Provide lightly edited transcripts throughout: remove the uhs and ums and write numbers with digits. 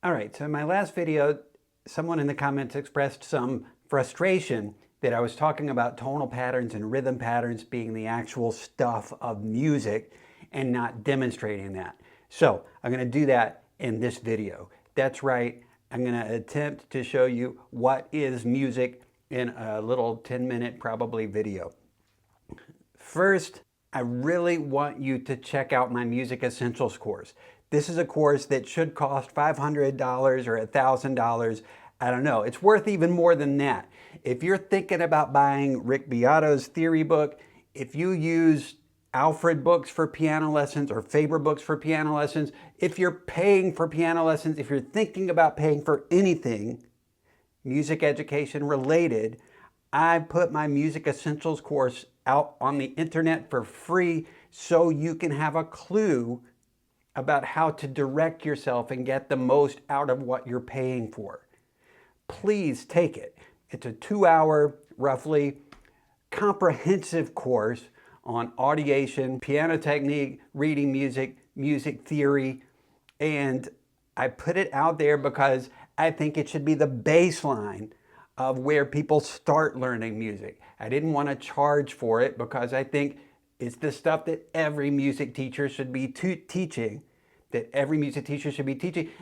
All right, so in my last video, someone in the comments expressed some frustration that I was talking about tonal patterns and rhythm patterns being the actual stuff of music and not demonstrating that. So I'm going to do that in this video. That's right, I'm going to attempt to show you what is music in a little 10-minute probably video. First, I really want you to check out my Music Essentials course. This is a course that should cost $500 or $1,000. I don't know. It's worth even more than that. If you're thinking about buying Rick Beato's theory book, if you use Alfred books for piano lessons or Faber books for piano lessons, if you're paying for piano lessons, if you're thinking about paying for anything music education related, I put my Music Essentials course out on the internet for free so you can have a clue about how to direct yourself and get the most out of what you're paying for. Please take it. It's a 2-hour, roughly, comprehensive course on audiation, piano technique, reading music, music theory, and I put it out there because I think it should be the baseline of where people start learning music. I didn't want to charge for it because I think it's the stuff that every music teacher should be teaching,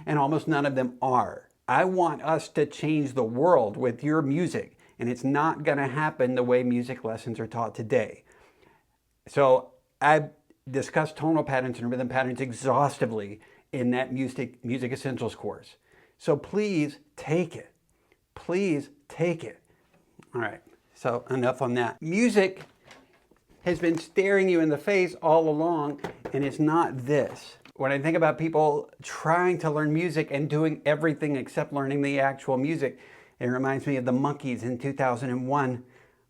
and almost none of them are. I want us to change the world with your music, and it's not going to happen the way music lessons are taught today. So I discussed tonal patterns and rhythm patterns exhaustively in that Music Essentials course. So please take it. Please take it. All right, so enough on that. Music has been staring you in the face all along, and it's not this. When I think about people trying to learn music and doing everything except learning the actual music, it reminds me of the monkeys in 2001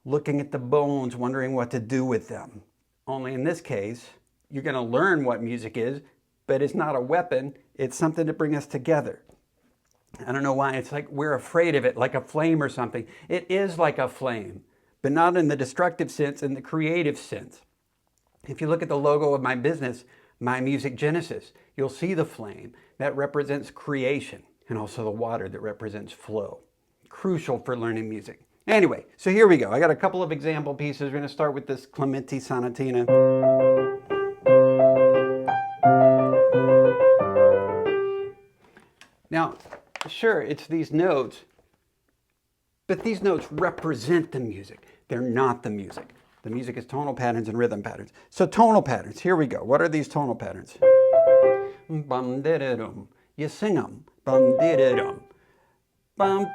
looking at the bones, wondering what to do with them. Only in this case, you're going to learn what music is, but it's not a weapon, it's something to bring us together. I don't know why, it's like we're afraid of it, like a flame or something. It is like a flame, but not in the destructive sense, in the creative sense. If you look at the logo of my business, My Music Genesis, you'll see the flame. That represents creation, and also the water that represents flow. Crucial for learning music. Anyway, so here we go. I got a couple of example pieces. We're going to start with this Clementi Sonatina. Now, sure, it's these notes, but these notes represent the music. They're not the music. The music is tonal patterns and rhythm patterns. So tonal patterns, here we go. What are these tonal patterns? Bum did dum. You sing them. Bum did dum. Bum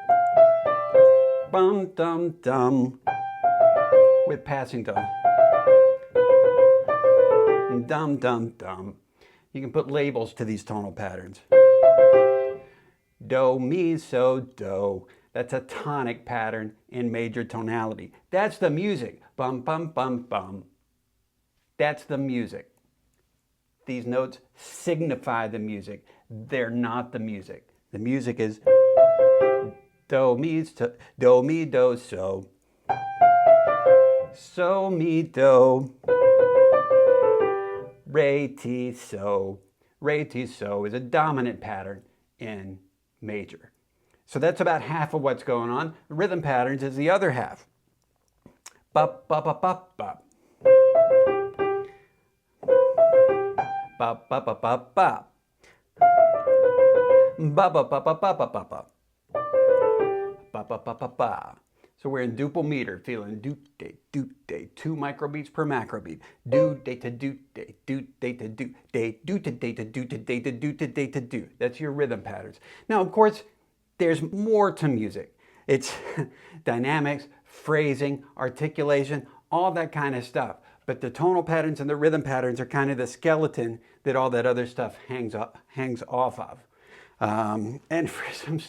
bum dum dum. With passing tone. Dum dum dum. You can put labels to these tonal patterns. Do, mi, so, do. That's a tonic pattern in major tonality. That's the music. Bum, bum, bum, bum. That's the music. These notes signify the music. They're not the music. The music is do, mi, so, do, mi, do, so. So, mi, do. Re, ti, so. Re, ti, so is a dominant pattern in major. So that's about half of what's going on. Rhythm patterns is the other half. Bop, bop, bop, bop, bop. Bop, bop, bop, bop, bop. Bop, bop, bop, bop, bop, bop, bop. Bop, bop, bop, bop, bop. So we're in duple meter, feeling doot-day, 2 microbeats per macrobeat. Do-day to doot-day, doot-day to doot-day, doot-day to doot-day to doot-day to doot. That's your rhythm patterns. Now, of course, there's more to music. It's dynamics, phrasing, articulation, all that kind of stuff. But the tonal patterns and the rhythm patterns are kind of the skeleton that all that other stuff hangs off of. And for some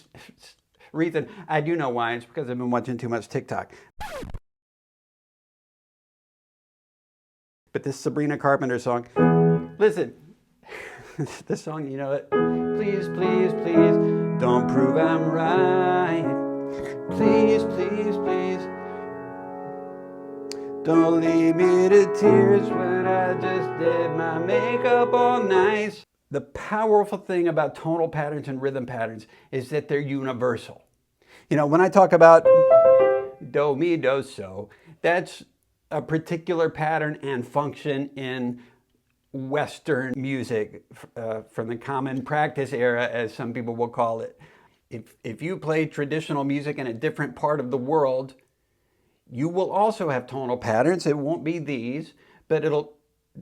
reason, I do know why. It's because I've been watching too much TikTok. But this Sabrina Carpenter song, listen, this song, you know it. Please, please, please, don't prove I'm right. Please, please, please, don't leave me to tears when I just did my makeup all nice. The powerful thing about tonal patterns and rhythm patterns is that they're universal. You know, when I talk about do, mi, do, so, that's a particular pattern and function in Western music from the common practice era, as some people will call it. If you play traditional music in a different part of the world, you will also have tonal patterns. It won't be these, but it'll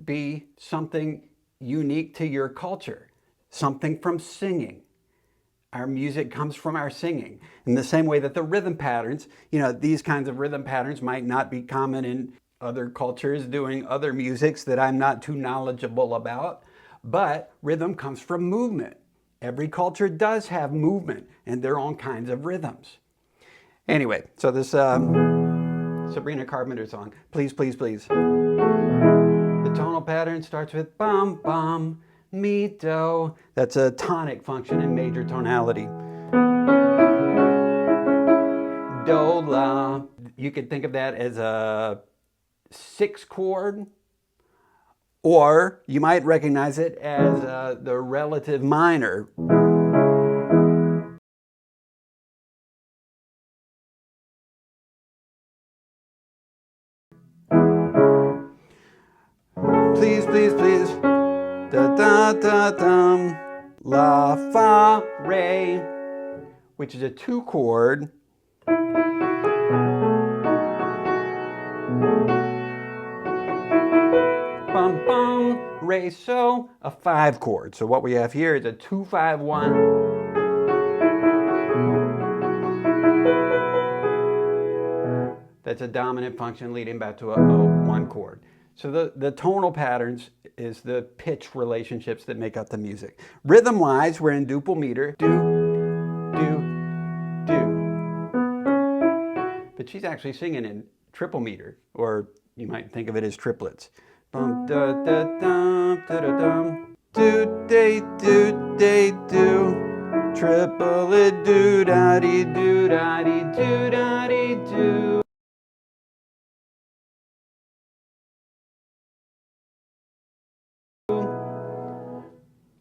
be something unique to your culture, something from singing. Our music comes from our singing. In the same way that the rhythm patterns, you know, these kinds of rhythm patterns might not be common in other cultures doing other musics that I'm not too knowledgeable about, but rhythm comes from movement. Every culture does have movement and their own kinds of rhythms. Anyway, so this Sabrina Carpenter song, Please, Please, Please. The tonal pattern starts with bum, bum, mi, do. That's a tonic function in major tonality. Do, la. You could think of that as a 6 chord, or you might recognize it as the relative minor. Please, please, please. Da da da dum. La, fa, re, which is a 2 chord. Bum, bum, re, so, a 5 chord. So what we have here is a 2, 5, 1. That's a dominant function leading back to a 1 chord. So the tonal patterns is the pitch relationships that make up the music. Rhythm-wise, we're in duple meter. Do, do, do. But she's actually singing in triple meter, or you might think of it as triplets. Bum, da, da, dum, da, da, dum. Do, day, do, day, do. Triplet, do, da, dee, do, da, dee, do, da, dee, do.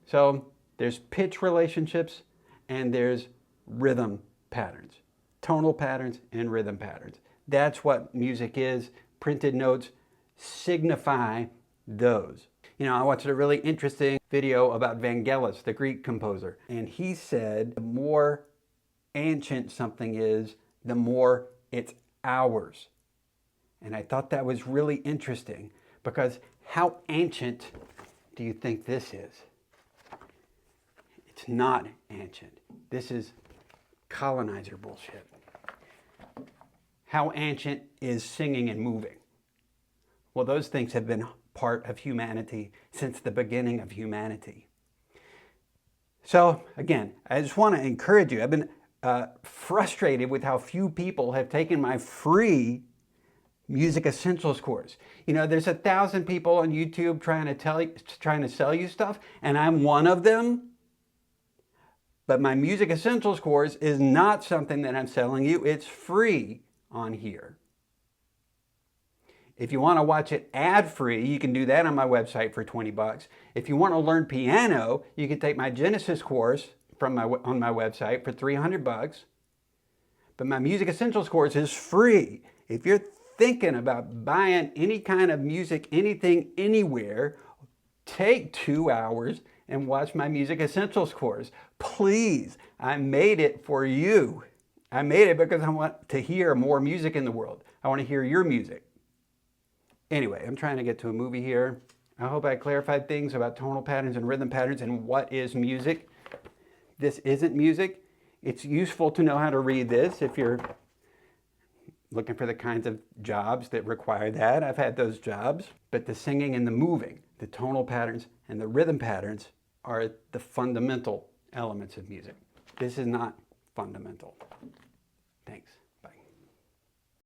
So there's pitch relationships and there's rhythm patterns, tonal patterns and rhythm patterns. That's what music is. Printed notes signify those. You know, I watched a really interesting video about Vangelis, the Greek composer, and he said the more ancient something is, the more it's ours. And I thought that was really interesting because how ancient do you think this is? It's not ancient. This is colonizer bullshit. How ancient is singing and moving? Well, those things have been part of humanity since the beginning of humanity. So again, I just want to encourage you. I've been frustrated with how few people have taken my free Music Essentials course. You know, there's 1,000 people on YouTube trying to sell you stuff, and I'm one of them. But my Music Essentials course is not something that I'm selling you. It's free on here. If you want to watch it ad-free, you can do that on my website for 20 bucks. If you want to learn piano, you can take my Genesis course on my website for 300 bucks. But my Music Essentials course is free. If you're thinking about buying any kind of music, anything, anywhere, take 2 hours and watch my Music Essentials course. Please, I made it for you. I made it because I want to hear more music in the world. I want to hear your music. Anyway, I'm trying to get to a movie here. I hope I clarified things about tonal patterns and rhythm patterns and what is music. This isn't music. It's useful to know how to read this if you're looking for the kinds of jobs that require that. I've had those jobs. But the singing and the moving, the tonal patterns and the rhythm patterns are the fundamental elements of music. This is not fundamental. Thanks.